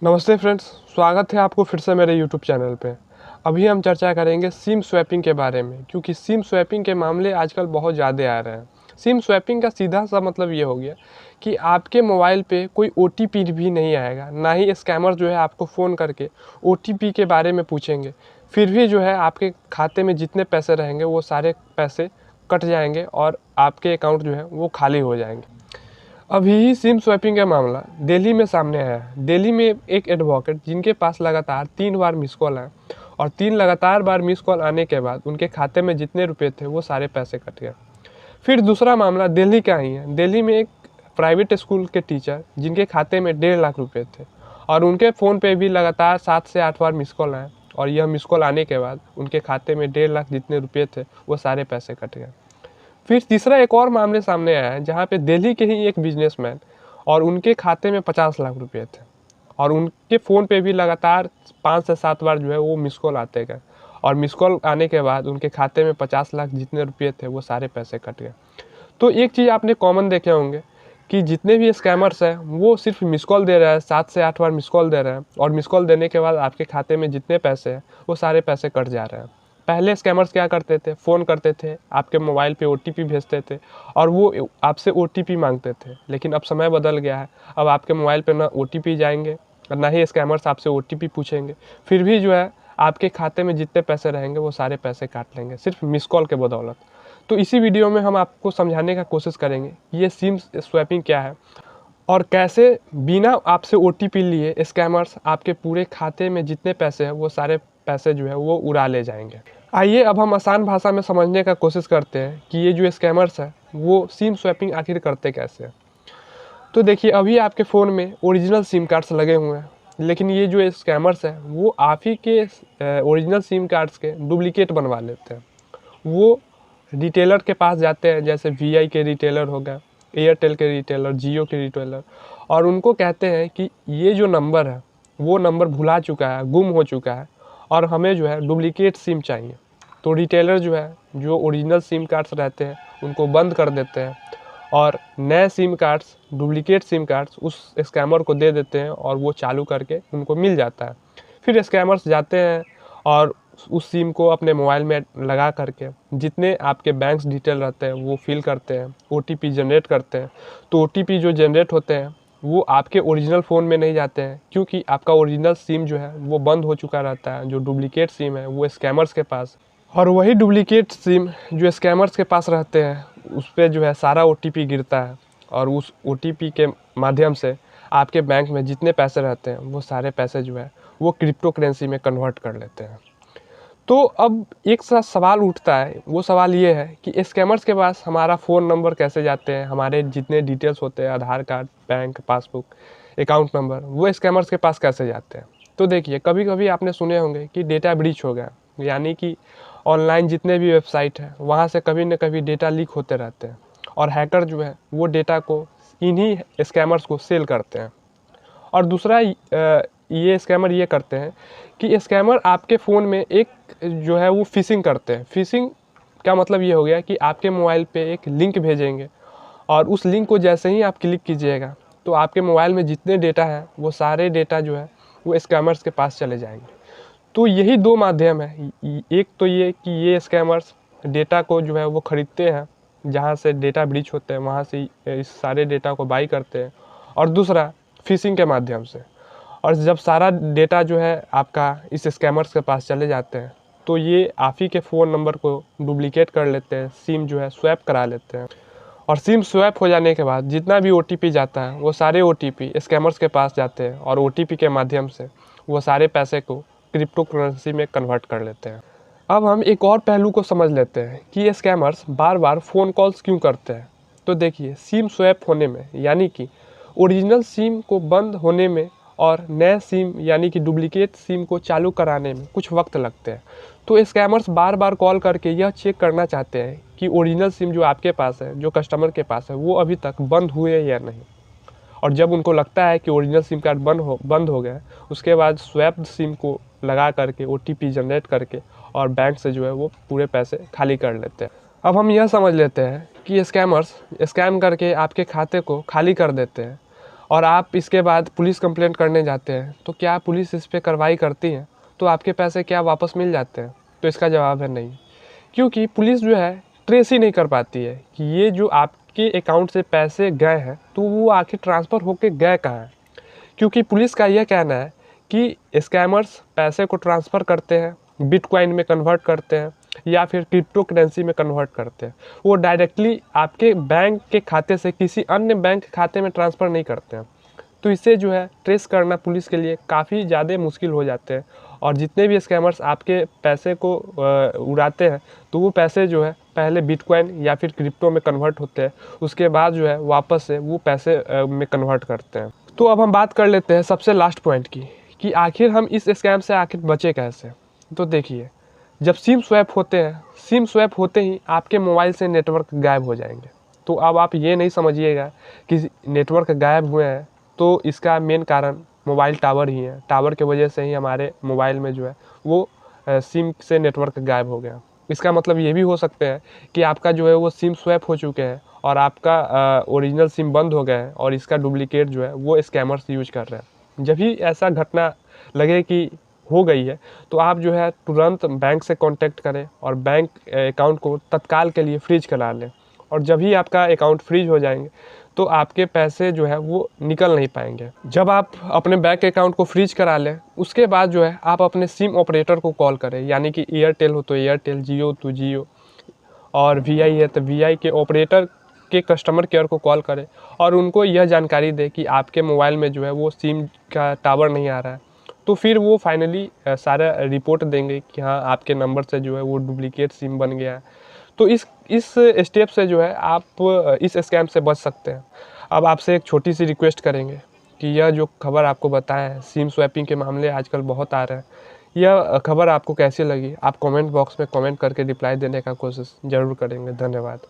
नमस्ते फ्रेंड्स, स्वागत है आपको फिर से मेरे यूट्यूब चैनल पे। अभी हम चर्चा करेंगे सिम स्वैपिंग के बारे में, क्योंकि सिम स्वैपिंग के मामले आजकल बहुत ज़्यादा आ रहे हैं। सिम स्वैपिंग का सीधा सा मतलब ये हो गया कि आपके मोबाइल पे कोई ओटीपी भी नहीं आएगा, ना ही स्कैमर जो है आपको फ़ोन करके ओटीपी के बारे में पूछेंगे। फिर भी जो है आपके खाते में जितने पैसे रहेंगे वो सारे पैसे कट जाएंगे और आपके अकाउंट जो है वो खाली हो जाएंगे। अभी ही सिम स्वैपिंग का मामला दिल्ली में सामने आया है। दिल्ली में एक एडवोकेट जिनके पास लगातार 3 बार मिस कॉल आए और 3 लगातार बार मिस कॉल आने के बाद उनके खाते में जितने रुपए थे वो सारे पैसे कट गए। फिर दूसरा मामला दिल्ली का ही है। दिल्ली में एक प्राइवेट स्कूल के टीचर जिनके खाते में 1.5 लाख रुपए थे और उनके फ़ोन पे भी लगातार 7 से 8 बार मिस कॉल आए और यह मिस कॉल आने के बाद उनके खाते में 1.5 लाख जितने रुपये थे वो सारे पैसे कट गए। फिर तीसरा एक और मामले सामने आया है, जहाँ पे दिल्ली के ही एक बिजनेसमैन और उनके खाते में 50 लाख रुपए थे और उनके फ़ोन पे भी लगातार 5 से 7 बार जो है वो मिस कॉल आते गए और मिस कॉल आने के बाद उनके खाते में 50 लाख जितने रुपये थे वो सारे पैसे कट गए। तो एक चीज़ आपने कॉमन देखे होंगे कि जितने भी स्कैमर्स हैं वो सिर्फ मिस कॉल दे रहा है, 7 से 8 बार मिस कॉल दे रहे हैं और मिस कॉल देने के बाद आपके खाते में जितने पैसे हैं वो सारे पैसे कट जा रहे हैं। पहले स्कैमर्स क्या करते थे, फ़ोन करते थे, आपके मोबाइल पे ओटीपी भेजते थे और वो आपसे ओटीपी मांगते थे। लेकिन अब समय बदल गया है, अब आपके मोबाइल पे ना ओटीपी जाएंगे और ना ही स्कैमर्स आपसे ओटीपी पूछेंगे। फिर भी जो है आपके खाते में जितने पैसे रहेंगे वो सारे पैसे काट लेंगे सिर्फ मिस कॉल के बदौलत। तो इसी वीडियो में हम आपको समझाने का कोशिश करेंगे कि ये सिम स्वैपिंग क्या है और कैसे बिना आपसे ओटीपी लिए स्कैमर्स आपके पूरे खाते में जितने पैसे हैं वो सारे पैसे जो है वो उड़ा ले जाएंगे। आइए अब हम आसान भाषा में समझने का कोशिश करते हैं कि ये जो स्कैमर्स है वो सिम स्वैपिंग आखिर करते कैसे हैं। तो देखिए, अभी आपके फ़ोन में ओरिजिनल सिम कार्ड्स लगे हुए हैं, लेकिन ये जो स्कैमर्स हैं वो आप ही के ओरिजिनल सिम कार्ड्स के डुप्लीकेट बनवा लेते हैं। वो रिटेलर के पास जाते हैं, जैसे वीआई के रिटेलर हो गए, एयरटेल के रिटेलर, जियो के रिटेलर, और उनको कहते हैं कि ये जो नंबर है वो नंबर भुला चुका है, गुम हो चुका है और हमें जो है डुप्लीकेट सिम चाहिए। तो रिटेलर जो है जो ओरिजिनल सिम कार्ड्स रहते हैं उनको बंद कर देते हैं और नए SIM cards, duplicate SIM cards उस स्कैमर को दे देते हैं और वो चालू करके उनको मिल जाता है। फिर स्कैमर्स जाते हैं और उस सिम को अपने मोबाइल में लगा करके जितने आपके बैंक्स डिटेल रहते हैं वो फिल करते हैं, ओटीपी जनरेट करते हैं। तो ओटीपी जो जनरेट होते हैं वो आपके ओरिजिनल फ़ोन में नहीं जाते हैं, क्योंकि आपका ओरिजिनल सिम जो है वो बंद हो चुका रहता है। जो डुप्लीकेट सिम है वो स्कैमर्स के पास, और वही डुप्लीकेट सिम जो स्कैमर्स के पास रहते हैं उस पर जो है सारा ओटीपी गिरता है और उस ओटीपी के माध्यम से आपके बैंक में जितने पैसे रहते हैं वो सारे पैसे जो है वो क्रिप्टो करेंसी में कन्वर्ट कर लेते हैं। तो अब एक सा सवाल उठता है, वो सवाल ये है कि स्कैमर्स के पास हमारा फ़ोन नंबर कैसे जाते हैं, हमारे जितने डिटेल्स होते हैं, Aadhaar card, bank passbook, account number, वो स्कैमर्स के पास कैसे जाते हैं। तो देखिए, कभी कभी आपने सुने होंगे कि डेटा ब्रीच हो गया, यानी कि ऑनलाइन जितने भी वेबसाइट हैं वहाँ से कभी न कभी डेटा लीक होते रहते हैं और हैकर जो है वो डेटा को इन्हीं स्कैमर्स को सेल करते हैं। और दूसरा ये स्कैमर ये करते हैं कि स्कैमर आपके फ़ोन में एक जो है वो फ़िशिंग करते हैं। फ़िशिंग का मतलब ये हो गया कि आपके मोबाइल पे एक लिंक भेजेंगे और उस लिंक को जैसे ही आप क्लिक कीजिएगा तो आपके मोबाइल में जितने डेटा हैं वो सारे डेटा जो है वो स्कैमर्स के पास चले जाएंगे। तो यही दो माध्यम है, एक तो ये कि ये स्कैमर्स डेटा को जो है वो ख़रीदते हैं, जहाँ से डेटा ब्रीच होते हैं वहाँ से इस सारे डेटा को बाई करते हैं, और दूसरा फ़िशिंग के माध्यम से। और जब सारा डेटा जो है आपका इस स्कैमर्स के पास चले जाते हैं तो ये आप ही के फ़ोन नंबर को डुप्लीकेट कर लेते हैं, सिम जो है स्वैप करा लेते हैं। और सिम स्वैप हो जाने के बाद जितना भी ओटीपी जाता है वो सारे ओटीपी स्कैमर्स के पास जाते हैं और ओटीपी के माध्यम से वो सारे पैसे को क्रिप्टो करेंसी में कन्वर्ट कर लेते हैं। अब हम एक और पहलू को समझ लेते हैं कि ये स्कैमर्स बार बार फ़ोन कॉल्स क्यों करते हैं। तो देखिए, सिम स्वैप होने में, यानी कि ओरिजिनल सिम को बंद होने में और नए सिम यानी कि डुप्लीकेट सिम को चालू कराने में कुछ वक्त लगते हैं। तो स्कैमर्स बार बार कॉल करके यह चेक करना चाहते हैं कि ओरिजिनल सिम जो आपके पास है, जो कस्टमर के पास है, वो अभी तक बंद हुए या नहीं। और जब उनको लगता है कि ओरिजिनल सिम कार्ड बंद हो गया, उसके बाद स्वैप्ड सिम को लगा करके ओटीपी जनरेट करके और बैंक से जो है वो पूरे पैसे खाली कर लेते हैं। अब हम यह समझ लेते हैं कि स्कैमर्स स्कैम करके आपके खाते को खाली कर देते हैं और आप इसके बाद पुलिस कंप्लेंट करने जाते हैं, तो क्या पुलिस इस पर कार्रवाई करती है? तो आपके पैसे क्या वापस मिल जाते हैं? तो इसका जवाब है नहीं, क्योंकि पुलिस जो है ट्रेस ही नहीं कर पाती है कि ये जो आपके अकाउंट से पैसे गए हैं तो वो आखिर ट्रांसफ़र होके गए कहाँ हैं। क्योंकि पुलिस का यह कहना है कि स्कैमर्स पैसे को ट्रांसफ़र करते हैं, बिटकॉइन में कन्वर्ट करते हैं या फिर क्रिप्टो करेंसी में कन्वर्ट करते हैं। वो डायरेक्टली आपके बैंक के खाते से किसी अन्य बैंक खाते में ट्रांसफ़र नहीं करते हैं। तो इसे जो है ट्रेस करना पुलिस के लिए काफ़ी ज़्यादा मुश्किल हो जाते हैं। और जितने भी स्कैमर्स आपके पैसे को उड़ाते हैं, तो वो पैसे जो है पहले बिटकॉइन या फिर क्रिप्टो में कन्वर्ट होते हैं, उसके बाद जो है वापस से वो पैसे में कन्वर्ट करते हैं। तो अब हम बात कर लेते हैं सबसे लास्ट पॉइंट की, कि आखिर हम इस स्कैम से आखिर बचे कैसे। तो देखिए, जब सिम स्वैप होते हैं, सिम स्वैप होते ही आपके मोबाइल से नेटवर्क गायब हो जाएंगे। तो अब आप ये नहीं समझिएगा कि नेटवर्क गायब हुए हैं तो इसका मेन कारण मोबाइल टावर ही है। टावर की वजह से ही हमारे मोबाइल में जो है वो सिम से नेटवर्क गायब हो गया। इसका मतलब ये भी हो सकता है कि आपका जो है वो सिम स्वैप हो चुके हैं और आपका ओरिजिनल सिम बंद हो गया है और इसका डुप्लीकेट जो है वो स्कैमर्स यूज कर रहे हैं। जब भी ऐसा घटना लगे कि हो गई है, तो आप जो है तुरंत बैंक से कांटेक्ट करें और बैंक अकाउंट को तत्काल के लिए फ्रीज करा लें। और जब ही आपका अकाउंट फ्रीज हो जाएंगे तो आपके पैसे जो है वो निकल नहीं पाएंगे। जब आप अपने बैंक अकाउंट को फ्रीज करा लें, उसके बाद जो है आप अपने सिम ऑपरेटर को कॉल करें, यानी कि एयरटेल हो तो एयरटेल, जियो तो जियो, और वीआई है तो वीआई के ऑपरेटर के कस्टमर केयर को कॉल करें और उनको यह जानकारी दें कि आपके मोबाइल में जो है वो सिम का टावर नहीं आ रहा है। तो फिर वो फाइनली सारा रिपोर्ट देंगे कि हाँ, आपके नंबर से जो है वो डुप्लीकेट सिम बन गया है। तो इस स्टेप से जो है आप इस स्कैम से बच सकते हैं। अब आपसे एक छोटी सी रिक्वेस्ट करेंगे कि यह जो खबर आपको बताया है, सिम स्वैपिंग के मामले आजकल बहुत आ रहे हैं, यह खबर आपको कैसी लगी? आप कमेंट बॉक्स में कमेंट करके रिप्लाई देने का कोशिश ज़रूर करेंगे। धन्यवाद।